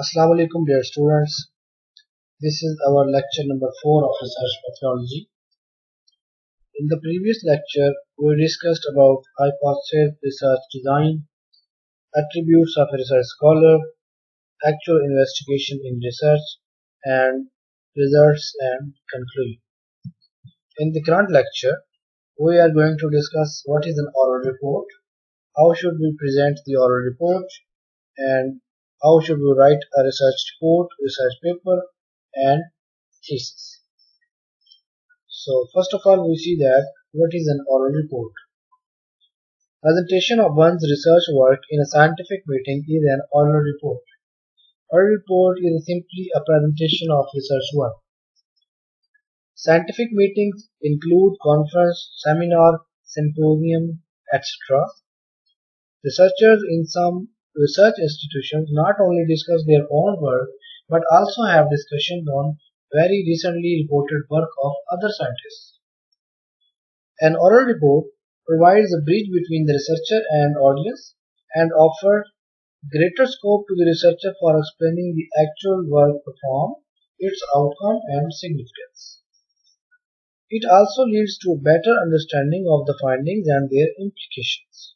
Assalamu alaikum dear students. This is our lecture number 4 of research methodology. In the previous lecture, we discussed about hypothesis research design, attributes of a research scholar, actual investigation in research, and results and conclusion. In the current lecture, we are going to discuss what is an oral report, how should we present the oral report, and how should we write a research report, research paper, and thesis. So first of all, we see that what is an oral report. Presentation of one's research work in a scientific meeting is an oral report. Oral report is simply a presentation of research work. Scientific meetings include conference, seminar, symposium, etc. Researchers in some research institutions not only discuss their own work but also have discussions on very recently reported work of other scientists. An oral report provides a bridge between the researcher and audience and offers greater scope to the researcher for explaining the actual work performed, its outcome and significance. It also leads to a better understanding of the findings and their implications.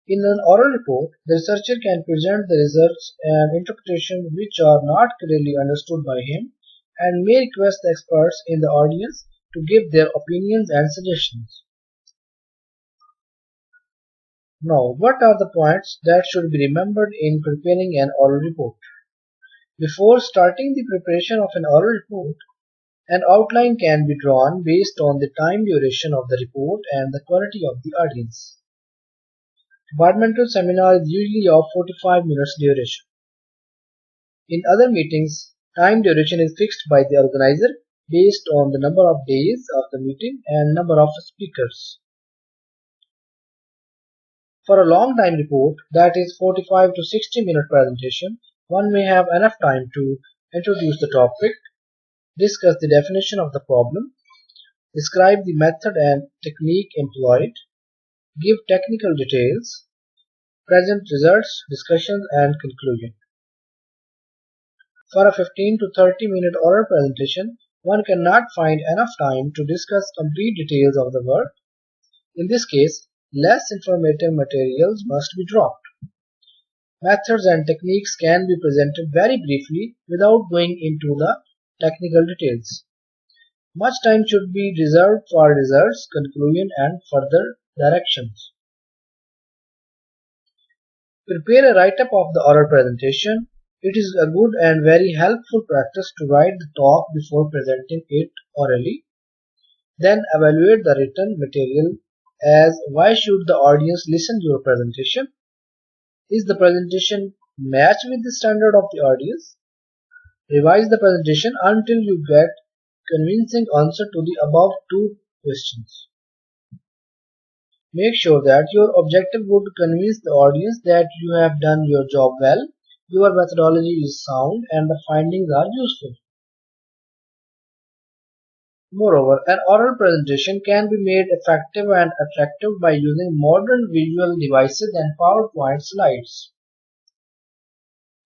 In an oral report, the researcher can present the results and interpretations which are not clearly understood by him and may request the experts in the audience to give their opinions and suggestions. Now, what are the points that should be remembered in preparing an oral report? Before starting the preparation of an oral report, an outline can be drawn based on the time duration of the report and the quality of the audience. Departmental seminar is usually of 45 minutes duration. In other meetings, time duration is fixed by the organizer based on the number of days of the meeting and number of speakers. For a long time report, that is 45 to 60 minute presentation, one may have enough time to introduce the topic, discuss the definition of the problem, describe the method and technique employed, give technical details, present results, discussions and conclusion. For a 15 to 30 minute oral presentation, one cannot find enough time to discuss complete details of the work. In this case, less informative materials must be dropped. Methods and techniques can be presented very briefly without going into the technical details. Much time should be reserved for results, conclusion and further directions. Prepare a write-up of the oral presentation. It is a good and very helpful practice to write the talk before presenting it orally. Then evaluate the written material as why should the audience listen to your presentation? Is the presentation match with the standard of the audience? Revise the presentation until you get convincing answer to the above two questions. Make sure that your objective would convince the audience that you have done your job well, your methodology is sound, and the findings are useful. Moreover, an oral presentation can be made effective and attractive by using modern visual devices and PowerPoint slides.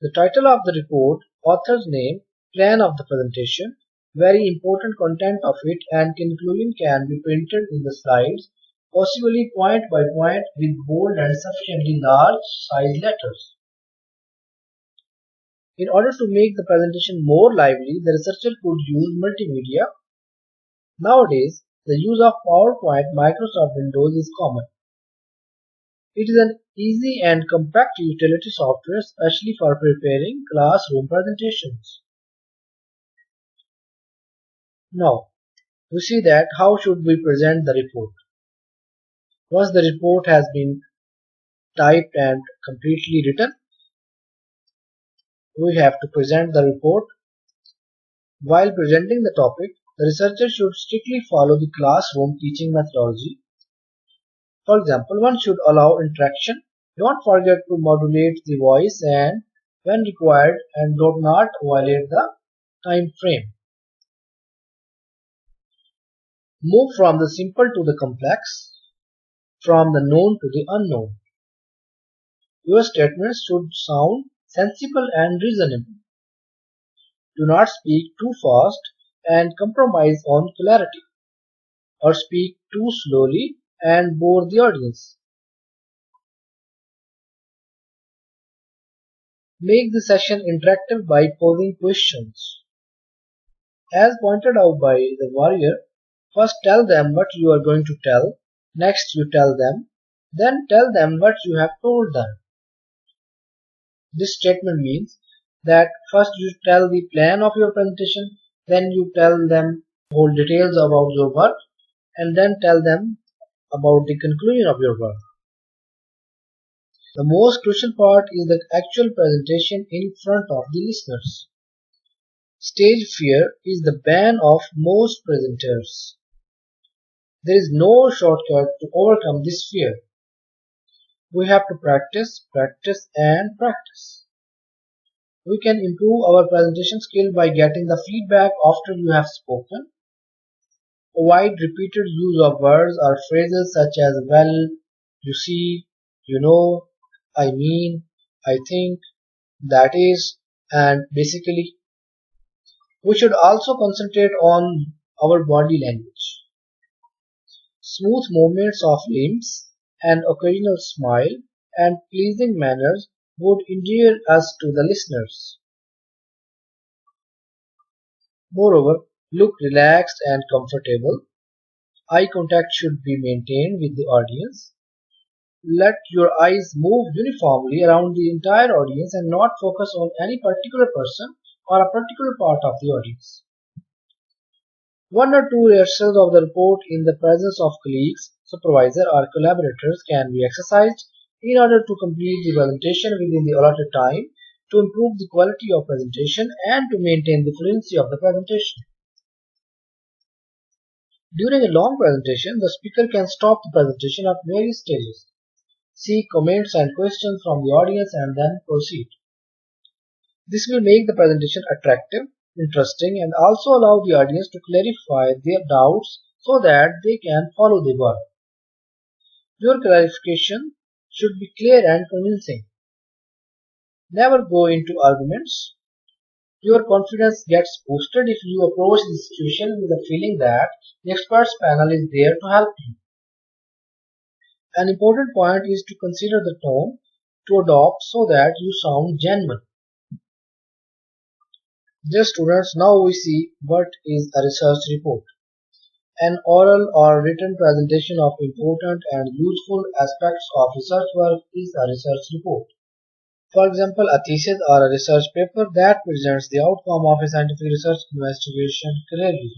The title of the report, author's name, plan of the presentation, very important content of it, and conclusion can be printed in the slides, possibly point by point with bold and sufficiently large size letters. In order to make the presentation more lively, the researcher could use multimedia. Nowadays, the use of PowerPoint Microsoft Windows is common. It is an easy and compact utility software especially for preparing classroom presentations. Now, we see that how should we present the report. Once the report has been typed and completely written, we have to present the report. While presenting the topic, the researcher should strictly follow the classroom teaching methodology. For example, one should allow interaction. Don't forget to modulate the voice and when required and do not violate the time frame. Move from the simple to the complex, from the known to the unknown. Your statements should sound sensible and reasonable. Do not speak too fast and compromise on clarity, or speak too slowly and bore the audience. Make the session interactive by posing questions. As pointed out by the warrior, first tell them what you are going to tell, next you tell them, then tell them what you have told them. This statement means that first you tell the plan of your presentation, then you tell them whole details about your work, and then tell them about the conclusion of your work. The most crucial part is the actual presentation in front of the listeners. Stage fear is the bane of most presenters. There is no shortcut to overcome this fear. We have to practice, practice, and practice. We can improve our presentation skill by getting the feedback after you have spoken. Avoid repeated use of words or phrases such as well, you see, you know, I mean, I think, that is, and basically. We should also concentrate on our body language. Smooth movements of limbs, an occasional smile, and pleasing manners would endear us to the listeners. Moreover, look relaxed and comfortable. Eye contact should be maintained with the audience. Let your eyes move uniformly around the entire audience and not focus on any particular person or a particular part of the audience. One or two rehearsals of the report in the presence of colleagues, supervisor, or collaborators can be exercised in order to complete the presentation within the allotted time, to improve the quality of presentation, and to maintain the fluency of the presentation. During a long presentation, the speaker can stop the presentation at various stages, seek comments and questions from the audience, and then proceed. This will make the presentation attractive, interesting, and also allow the audience to clarify their doubts so that they can follow the work. Your clarification should be clear and convincing. Never go into arguments. Your confidence gets boosted if you approach the situation with the feeling that the experts panel is there to help you. An important point is to consider the tone to adopt so that you sound genuine. Dear students, now we see what is a research report. An oral or written presentation of important and useful aspects of research work is a research report. For example, a thesis or a research paper that presents the outcome of a scientific research investigation clearly.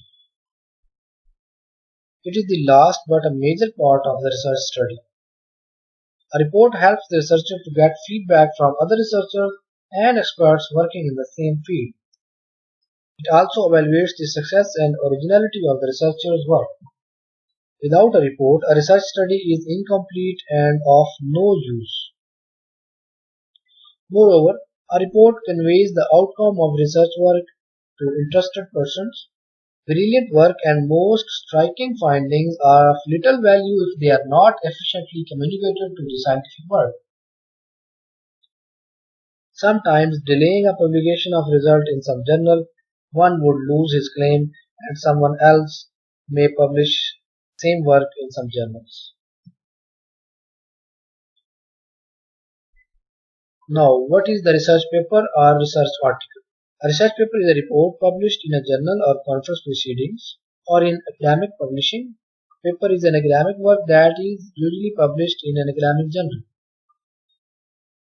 It is the last but a major part of the research study. A report helps the researcher to get feedback from other researchers and experts working in the same field. It also evaluates the success and originality of the researcher's work. Without a report, a research study is incomplete and of no use. Moreover, a report conveys the outcome of research work to interested persons. Brilliant work and most striking findings are of little value if they are not efficiently communicated to the scientific world. Sometimes delaying a publication of result in some journal, one would lose his claim and someone else may publish same work in some journals. Now, what is the research paper or research article? A research paper is a report published in a journal or conference proceedings or in academic publishing. Paper is an academic work that is usually published in an academic journal.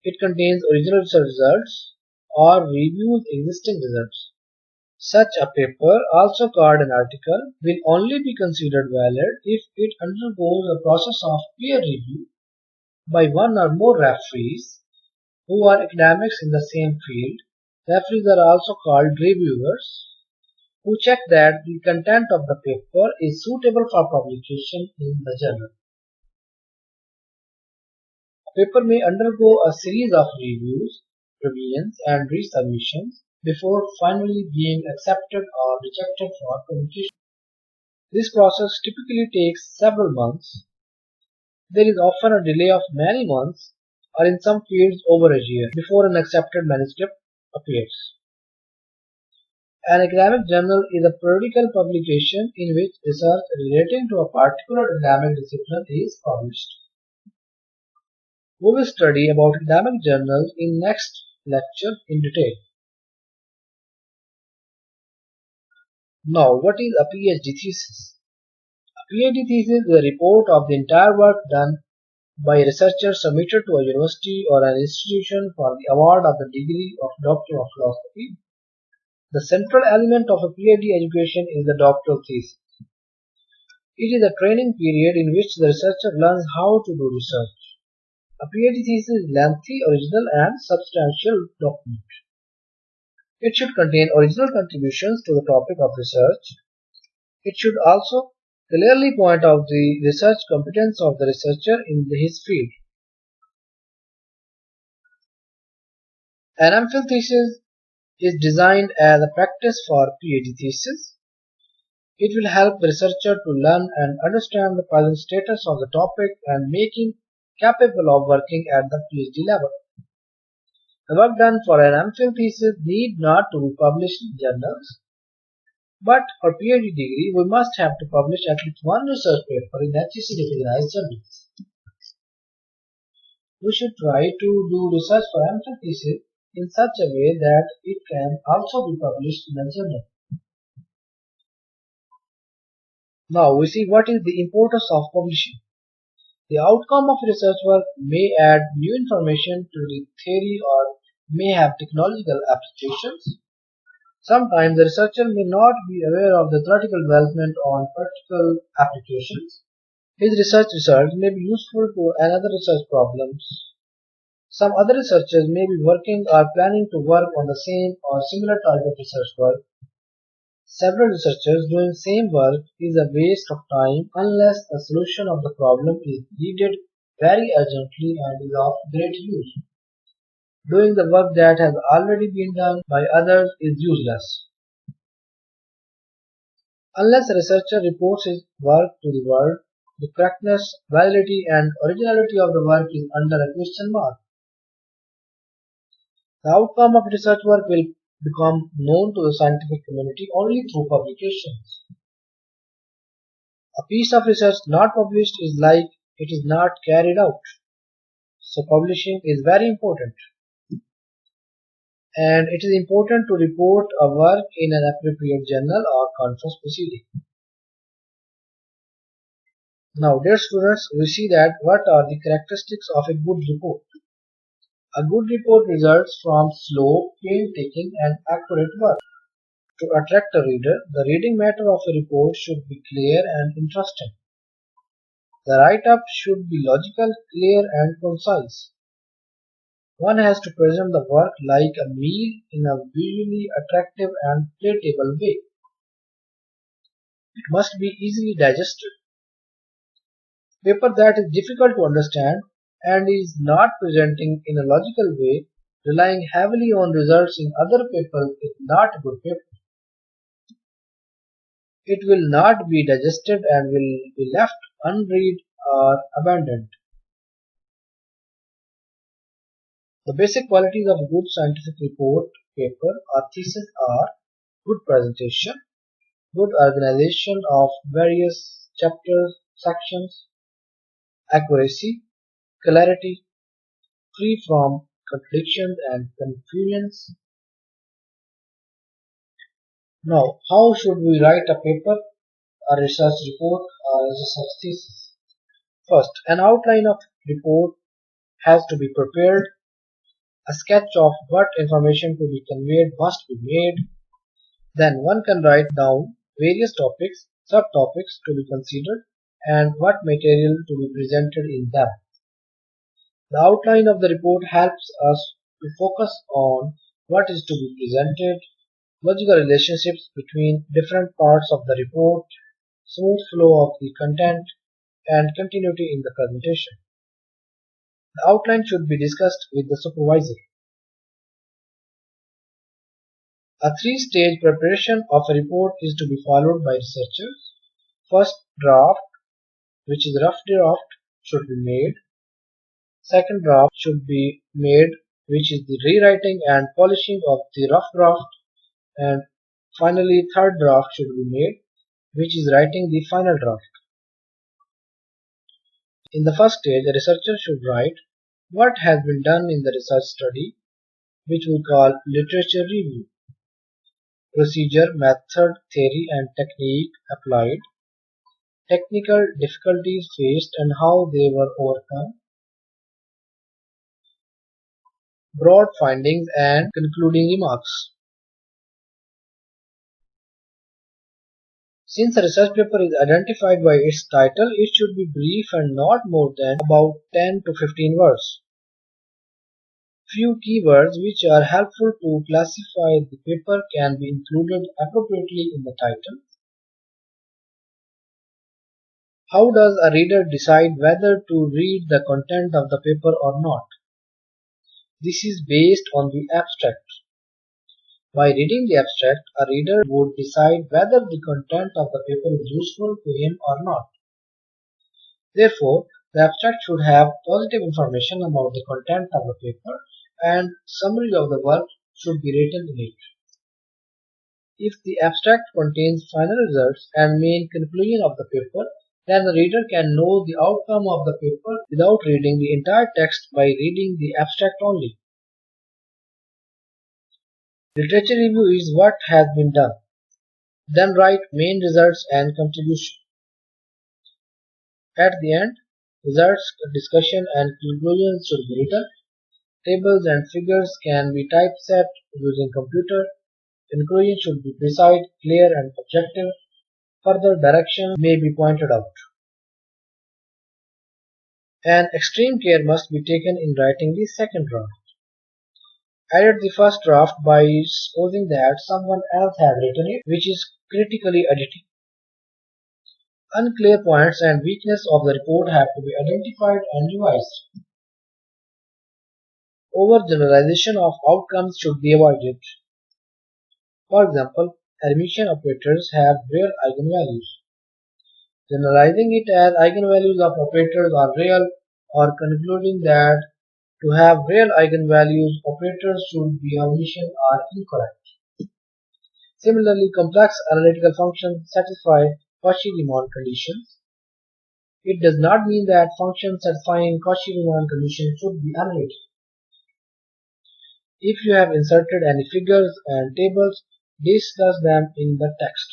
It contains original research results or reviews existing results. Such a paper, also called an article, will only be considered valid if it undergoes a process of peer review by one or more referees who are academics in the same field. Referees are also called reviewers, who check that the content of the paper is suitable for publication in the journal. A paper may undergo a series of reviews, revisions, and resubmissions before finally being accepted or rejected for publication. This process typically takes several months. There is often a delay of many months. or in some fields over a year before an accepted manuscript appears. An academic journal is a periodical publication in which research relating to a particular academic discipline is published. We will study about academic journals in next lecture in detail. Now, what is a PhD thesis? A PhD thesis is a report of the entire work done by a researcher submitted to a university or an institution for the award of the degree of Doctor of Philosophy. The central element of a PhD education is the doctoral thesis. It is a training period in which the researcher learns how to do research. A PhD thesis is a lengthy, original and substantial document. It should contain original contributions to the topic of research. It should also clearly point out the research competence of the researcher in his field. An MPhil thesis is designed as a practice for PhD thesis. It will help the researcher to learn and understand the present status of the topic and make him capable of working at the PhD level. The work done for an MPhil thesis need not to be published in journals, but for PhD degree we must have to publish at least one research paper in HEC recognized journals. We should try to do research for MPhil thesis in such a way that it can also be published in a journal. Now we see what is the importance of publishing. The outcome of research work may add new information to the theory or may have technological applications. Sometimes the researcher may not be aware of the theoretical development on practical applications. His research results may be useful to another research problems. Some other researchers may be working or planning to work on the same or similar type of research work. Several researchers doing same work is a waste of time unless the solution of the problem is needed very urgently and is of great use. Doing the work that has already been done by others is useless. Unless a researcher reports his work to the world, the correctness, validity and originality of the work is under a question mark. The outcome of research work will become known to the scientific community only through publications. A piece of research not published is like it is not carried out. So publishing is very important. And it is important to report a work in an appropriate journal or conference proceeding. Now, dear students, we see that what are the characteristics of a good report. A good report results from slow, painstaking and accurate work. To attract a reader, the reading matter of a report should be clear and interesting. The write-up should be logical, clear and concise. One has to present the work like a meal in a visually attractive and palatable way. It must be easily digested. Paper that is difficult to understand and is not presenting in a logical way, relying heavily on results in other papers is not a good paper. It will not be digested and will be left unread or abandoned. The basic qualities of a good scientific report, paper or thesis are good presentation, good organization of various chapters, sections, accuracy, clarity, free from contradictions and confusions. Now, how should we write a paper, a research report, or a research thesis? First, an outline of report has to be prepared. A sketch of what information to be conveyed must be made. Then one can write down various topics, subtopics to be considered, and what material to be presented in them. The outline of the report helps us to focus on what is to be presented, logical relationships between different parts of the report, smooth flow of the content, and continuity in the presentation. The outline should be discussed with the supervisor. A three-stage preparation of a report is to be followed by researchers. First draft, which is rough draft, should be made. Second draft should be made, which is the rewriting and polishing of the rough draft, and finally third draft should be made, which is writing the final draft. In the first stage, a researcher should write what has been done in the research study, which we call literature review, procedure, method, theory and technique applied, technical difficulties faced and how they were overcome, broad findings and concluding remarks. Since a research paper is identified by its title, it should be brief and not more than about 10 to 15 words. Few keywords which are helpful to classify the paper can be included appropriately in the title. How does a reader decide whether to read the content of the paper or not? This is based on the abstract. By reading the abstract, a reader would decide whether the content of the paper is useful to him or not. Therefore, the abstract should have positive information about the content of the paper and summary of the work should be written in it. If the abstract contains final results and main conclusion of the paper, then the reader can know the outcome of the paper without reading the entire text by reading the abstract only. Literature review is what has been done. Then write main results and contribution. At the end, results, discussion and conclusions should be written. Tables and figures can be typeset using computer. Conclusion should be precise, clear and objective. Further direction may be pointed out. And extreme care must be taken in writing the second draft. Edit the first draft by supposing that someone else has written it, which is critically editing. Unclear points and weakness of the report have to be identified and revised. Overgeneralization of outcomes should be avoided. For example, Hermitian operators have real eigenvalues. Generalizing it as eigenvalues of operators are real or concluding that to have real eigenvalues operators should be Hermitian are incorrect. Similarly, complex analytical functions satisfy Cauchy-Riemann conditions. It does not mean that functions satisfying Cauchy-Riemann conditions should be analytic. If you have inserted any figures and tables, discuss them in the text.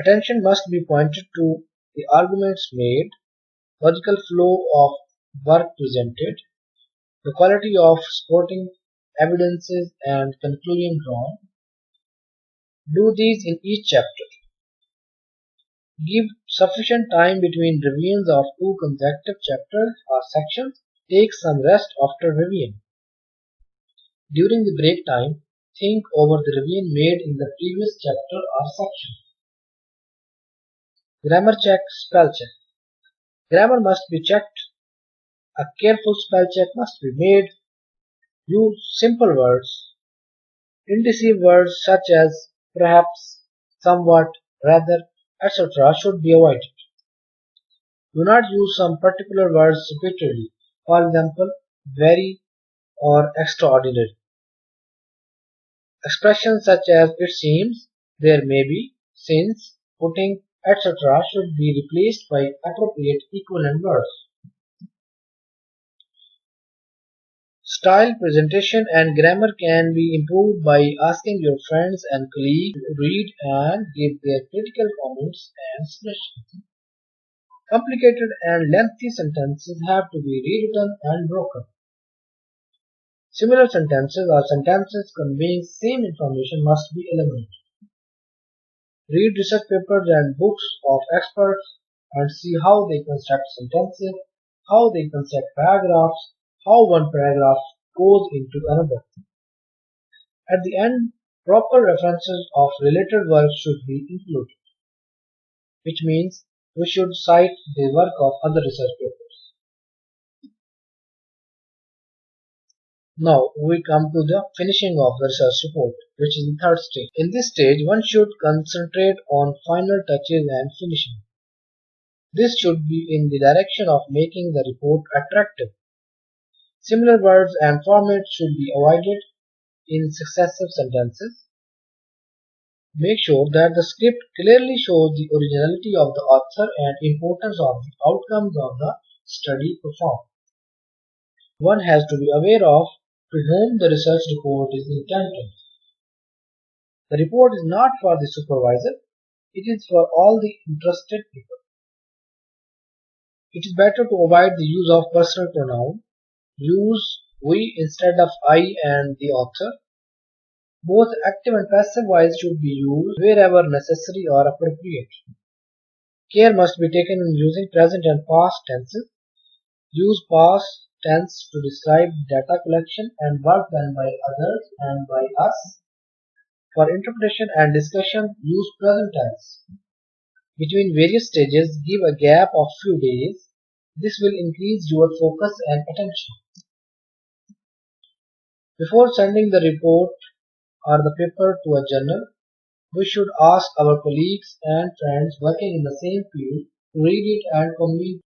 Attention must be pointed to the arguments made, logical flow of work presented, the quality of supporting evidences and conclusion drawn. Do these in each chapter. Give sufficient time between revisions of two consecutive chapters or sections. Take some rest after revision. During the break time, think over the revision made in the previous chapter or section. Grammar check, spell check. Grammar must be checked. A careful spell check must be made. Use simple words. Indecisive words such as perhaps, somewhat, rather, etc. should be avoided. Do not use some particular words repeatedly. For example, very or extraordinary. Expressions such as it seems, there may be, since, putting, etc. should be replaced by appropriate equivalent words. Style, presentation and grammar can be improved by asking your friends and colleagues to read and give their critical comments and suggestions. Complicated and lengthy sentences have to be rewritten and broken. Similar sentences or sentences conveying same information must be eliminated. Read research papers and books of experts and see how they construct sentences, how they construct paragraphs, how one paragraph goes into another. At the end, proper references of related work should be included, which means we should cite the work of other research papers. Now we come to the finishing of the research report, which is the third stage. In this stage, one should concentrate on final touches and finishing. This should be in the direction of making the report attractive. Similar words and formats should be avoided in successive sentences. Make sure that the script clearly shows the originality of the author and importance of the outcomes of the study performed. One has to be aware of to whom the research report is intended. The report is not for the supervisor, it is for all the interested people. It is better to avoid the use of personal pronoun. Use we instead of I and the author. Both active and passive voice should be used wherever necessary or appropriate. Care must be taken in using present and past tenses. Use past tense to describe data collection and work done by others and by us. For interpretation and discussion, use present tense. Between various stages, give a gap of few days. This will increase your focus and attention. Before sending the report or the paper to a journal, we should ask our colleagues and friends working in the same field to read it and comment.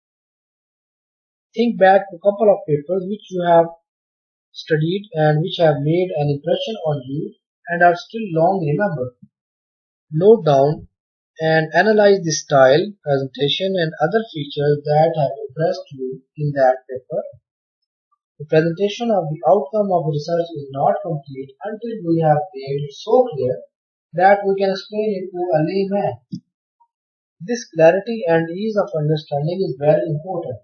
Think back to a couple of papers which you have studied and which have made an impression on you and are still long remembered. Note down and analyze the style, presentation and other features that have impressed you in that paper. The presentation of the outcome of the research is not complete until we have made it so clear that we can explain it to a layman. This clarity and ease of understanding is very important.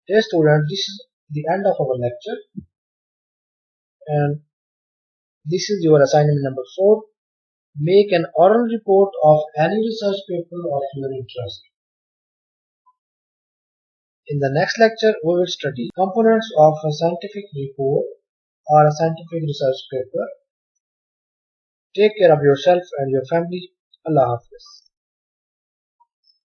Dear students, this is the end of our lecture and this is your assignment number 4. Make an oral report of any research paper of your interest. In the next lecture, we will study components of a scientific report or a scientific research paper. Take care of yourself and your family. Allah Hafiz.